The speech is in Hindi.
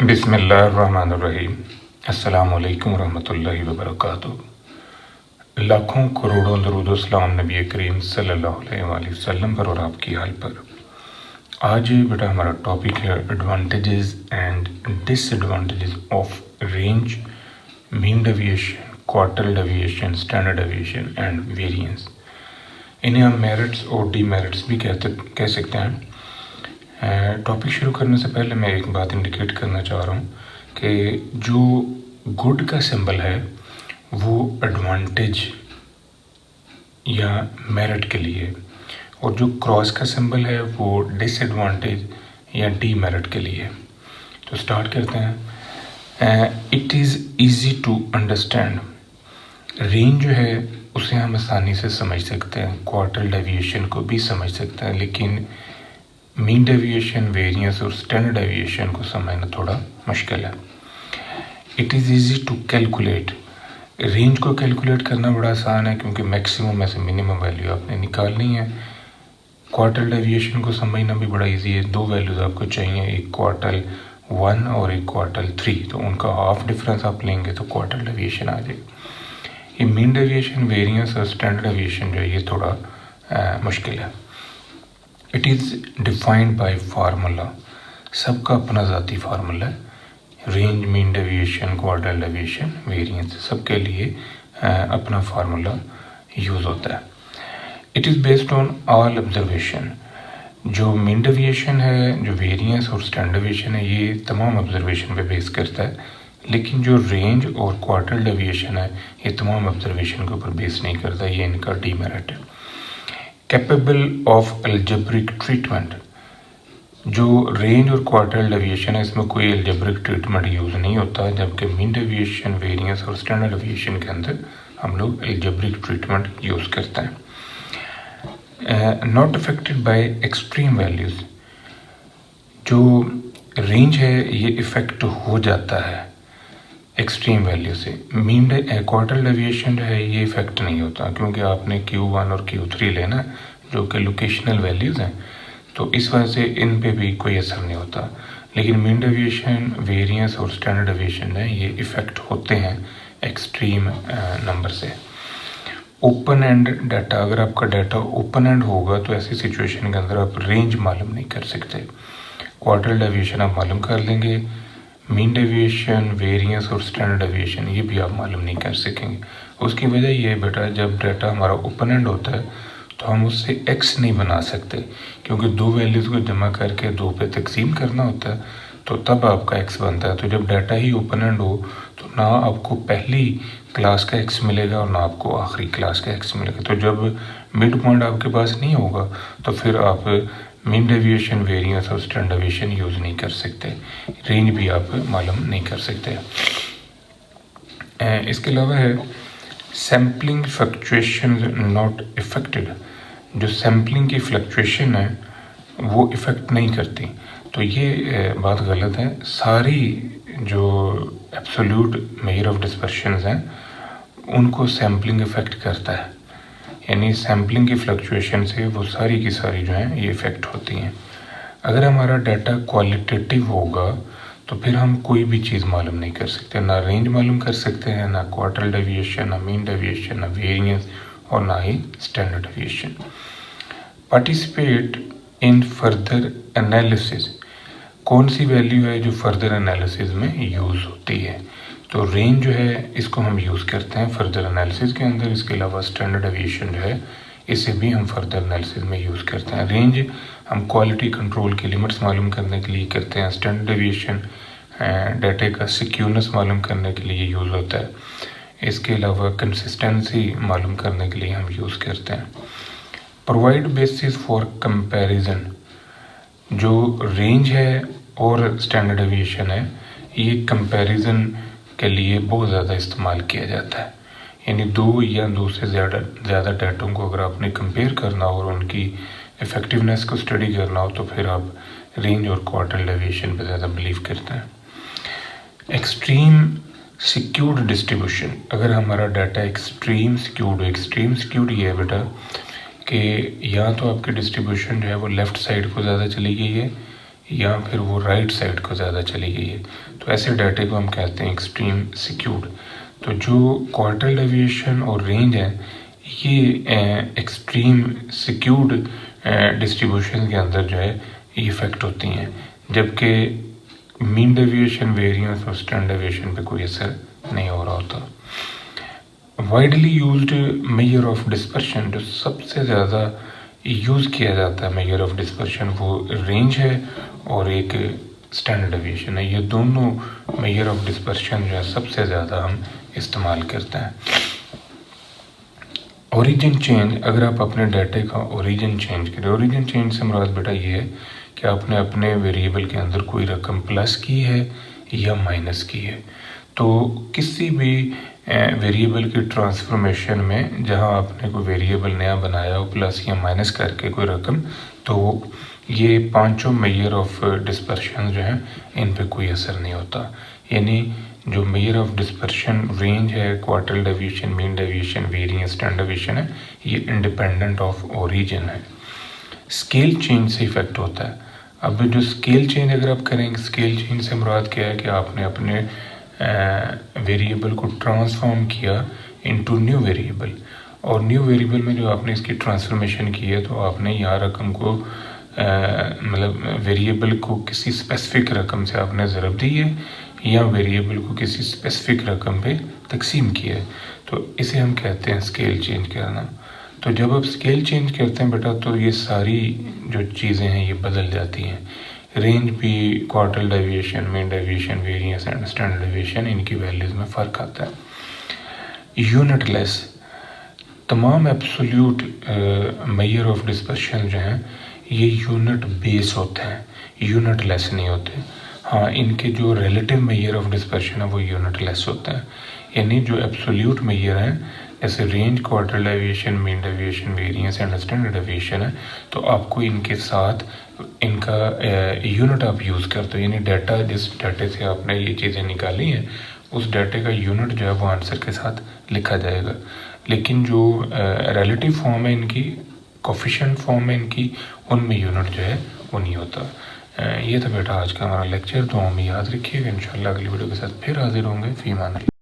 बिस्मिल्लाहिर्रहमानिर्रहीम। अस्सलामुअलैकुम रहमतुल्लाहि वबरकातुहू। लाखों करोड़ों दरूद सलाम नबी करीम सल्लल्लाहु अलैहि वसल्लम पर और आपकी हाल पर। आज बेटा हमारा टॉपिक है advantages and disadvantages of range, mean deviation, quartile deviation, standard deviation and variance. इन्हें हम मेरिट्स और डीमेरिट्स भी कह सकते हैं। टॉपिक शुरू करने से पहले मैं एक बात इंडिकेट करना चाह रहा हूँ कि जो गुड का सिंबल है वो एडवांटेज या मेरिट के लिए, और जो क्रॉस का सिंबल है वो डिसएडवांटेज या डीमेरिट के लिए। तो स्टार्ट करते हैं। It is easy to understand. Range जो है उसे हम आसानी से समझ सकते हैं, क्वार्टल डेविएशन को भी समझ सकते हैं, लेकिन मीन डेविएशन, वेरिएंस और स्टैंडर्ड डेविएशन को समझना थोड़ा मुश्किल है। It is easy to calculate. Range को कैलकुलेट करना बड़ा आसान है क्योंकि मैक्सिमम में से मिनिमम वैल्यू आपने निकालनी है। क्वार्टल डेविएशन को समझना भी बड़ा इजी है। दो वैल्यूज़ आपको चाहिए, एक क्वार्टल 1 और एक क्वार्टल 3, तो उनका हाफ डिफरेंस आप लेंगे तो क्वार्टल डेविएशन आ जाएगी। ये मीन डेविएशन, वेरिएंस और स्टैंडर्ड डेविएशन जो है ये थोड़ा मुश्किल है। It is defined by formula. सबका अपना ज़ाती फार्मूला है। Range, mean deviation, quartile deviation, variance, सबके लिए अपना फार्मूला यूज़ होता है। It is based on all observation. जो मीन डेविएशन है, जो वेरिएंस और स्टैंडर्ड डेविएशन है, ये तमाम ऑब्जर्वेशन पे बेस करता है, लेकिन जो रेंज और क्वार्टल डेविएशन है ये तमाम ऑब्जर्वेशन के ऊपर बेस नहीं करता। ये इनका डीमेरिट है। Capable of algebraic treatment. जो रेंज और क्वार्टल डेविएशन है इसमें कोई अलजेब्रिक ट्रीटमेंट यूज़ नहीं होता, जबकि मीन डेविएशन, वेरिएंस और स्टैंडर्ड डेविएशन के अंदर हम लोग अलजेब्रिक ट्रीटमेंट यूज़ करते हैं। Not affected by extreme values. जो रेंज है ये इफ़ेक्ट हो जाता है एक्सट्रीम वैल्यू से। मीन क्वार्टल डेविएशन जो है ये इफेक्ट नहीं होता क्योंकि आपने Q1 और Q3 लेना जो कि लोकेशनल वैल्यूज़ हैं, तो इस वजह से इन पे भी कोई असर नहीं होता। लेकिन मीन डेविएशन, वेरिएंस और स्टैंडर्ड डेविएशन है ये इफ़ेक्ट होते हैं एक्सट्रीम नंबर से। Open and data. अगर आपका डाटा ओपन एंड होगा तो ऐसी सिचुएशन के अंदर आप रेंज मालूम नहीं कर सकते। क्वार्टल डेविएशन आप मालूम कर लेंगे, मीन डेविएशन, वेरिएंस और स्टैंडर्ड डेविएशन ये भी आप मालूम नहीं कर सकेंगे। उसकी वजह ये है बेटा, जब डाटा हमारा ओपन एंड होता है तो हम उससे एक्स नहीं बना सकते क्योंकि दो वैल्यूज़ को जमा करके 2 पे तकसीम करना होता है, तो तब आपका एक्स बनता है। तो जब डाटा ही ओपन एंड हो तो ना आपको पहली क्लास का एक्स मिलेगा और ना आपको आखिरी क्लास का एक्स मिलेगा। तो जब मिड पॉइंट आपके पास नहीं होगा तो फिर आप मीन डेविएशन, वेरिएंस और स्टैंडर्ड डेविएशन यूज़ नहीं कर सकते, रेंज भी आप मालूम नहीं कर सकते। इसके अलावा है सैम्पलिंग फ्लक्चुएशन नॉट इफेक्टेड। जो सैम्पलिंग की फ्लक्चुएशन है वो इफ़ेक्ट नहीं करती, तो ये बात गलत है। सारी जो एब्सोल्यूट मेजर ऑफ डिस्पर्शंस हैं उनको सैम्पलिंग इफ़ेक्ट करता है, यानी सैम्पलिंग की फ्लक्चुएशन से वो सारी की सारी जो हैं ये इफ़ेक्ट होती हैं। अगर हमारा डाटा क्वालिटेटिव होगा तो फिर हम कोई भी चीज़ मालूम नहीं कर सकते, ना रेंज मालूम कर सकते हैं, ना क्वार्टल डेविएशन, ना मीन डेविएशन, ना वेरिएंस और ना ही standard deviation. Participate in further analysis. कौन सी वैल्यू है जो फर्दर एनालिसिस में यूज़ होती है? तो रेंज जो है इसको हम यूज़ करते हैं फर्दर एनालिसिस के अंदर। इसके अलावा स्टैंडर्ड डेविएशन जो है इसे भी हम फर्दर एनालिसिस में यूज़ करते हैं। रेंज हम क्वालिटी कंट्रोल की लिमिट्स मालूम करने के लिए करते हैं। स्टैंडर्ड डेविएशन डाटा का सिक्योरनेस मालूम करने के लिए यूज़ होता है। इसके अलावा कंसिस्टेंसी मालूम करने के लिए हम यूज़ करते हैं। Provide basis for comparison. जो रेंज है और स्टैंडर्ड डेविएशन है ये कंपैरिजन के लिए बहुत ज़्यादा इस्तेमाल किया जाता है, यानी 2 या 2 से ज़्यादा डाटों को अगर आपने कंपेयर करना हो और उनकी इफ़ेक्टिवनेस को स्टडी करना हो तो फिर आप रेंज और क्वार्टल डेविएशन पे ज़्यादा बिलीव करते हैं। Extreme secured distribution. अगर हमारा डाटा एक्सट्रीम सिक्योर्ड ये है बेटा कि या तो आपकी डिस्ट्रीब्यूशन जो है वो लेफ़्ट साइड को ज़्यादा चली गई है या फिर वो राइट साइड को ज़्यादा चली गई है, तो ऐसे डाटे को हम कहते हैं एक्सट्रीम स्क्यूड। तो जो क्वार्टल डेविएशन और रेंज है ये एक्सट्रीम स्क्यूड डिस्ट्रीब्यूशन के अंदर जो है ये इफेक्ट होती हैं, जबकि मीन डेविएशन, वेरिएंस और स्टैंडर्ड डेविएशन पे कोई असर नहीं हो रहा होता। Widely used measure of dispersion, जो सबसे ज़्यादा यूज़ किया जाता है मेजर ऑफ डिस्पर्शन, वो रेंज है और एक स्टैंडर्ड डेविएशन है। ये दोनों मेजर ऑफ डिस्पर्शन जो है सबसे ज़्यादा हम इस्तेमाल करते हैं। ओरिजिन चेंज, अगर आप अपने डाटे का ओरिजिन चेंज करें, ओरिजिन चेंज से मुराद बेटा ये है कि आपने अपने वेरिएबल के अंदर कोई रकम प्लस की है या माइनस की है। तो किसी भी वेरिएबल की ट्रांसफॉर्मेशन में जहां आपने कोई वेरिएबल नया बनाया हो प्लस या माइनस करके कोई रकम, तो ये पांचों मेजर ऑफ डिस्पर्शन जो हैं इन पे कोई असर नहीं होता। यानी जो मेजर ऑफ डिस्पर्शन रेंज है, quartile deviation, mean deviation, variance, standard deviation है, ये इंडिपेंडेंट ऑफ ओरिजिन है। स्केल चेंज से इफेक्ट होता है। अब जो स्केल चेंज अगर आप करेंगे, स्केल चेंज से मुराद क्या है कि आपने अपने वेरिएबल को ट्रांसफॉर्म किया इनटू न्यू वेरिएबल, और न्यू वेरिएबल में जो आपने इसकी ट्रांसफॉर्मेशन की है तो आपने यहाँ रकम को मतलब वेरिएबल को किसी स्पेसिफिक रकम से आपने ज़रब दी है या वेरिएबल को किसी स्पेसिफिक रकम पे तकसीम किया है, तो इसे हम कहते हैं स्केल चेंज करना। तो जब आप स्केल चेंज करते हैं बेटा तो ये सारी जो चीज़ें हैं ये बदल जाती हैं। रेंज भी, quartile deviation, mean deviation, variance and standard deviation, इनकी वैल्यूज़ में फ़र्क आता है। यूनिटलेस, तमाम एब्सोल्यूट मेजर ऑफ डिस्पर्शन जो हैं ये यूनिट बेस होते हैं, यूनिट लेस नहीं होते। हाँ, इनके जो रिलेटिव मेजर ऑफ डिस्पर्शन है वो यूनिट लेस होता है। यानी जो एब्सोल्यूट मेजर हैं जैसे range, quartile deviation, mean deviation, variance and standard deviation है, तो आपको इनके साथ इनका यूनिट आप यूज़ करते हो। यानी डाटा, जिस डाटे से आपने ये चीज़ें निकाली हैं उस डाटे का यूनिट जो है वो आंसर के साथ लिखा जाएगा। लेकिन जो रिलेटिव फॉर्म है इनकी, कोफिशिएंट फॉर्म है इनकी, उनमें यूनिट जो है वो नहीं होता। ये था बेटा आज का हमारा लेक्चर। तो हमें याद रखिएगा, इंशाल्लाह अगली वीडियो के साथ फिर हाजिर होंगे। फी मान अल्लाह।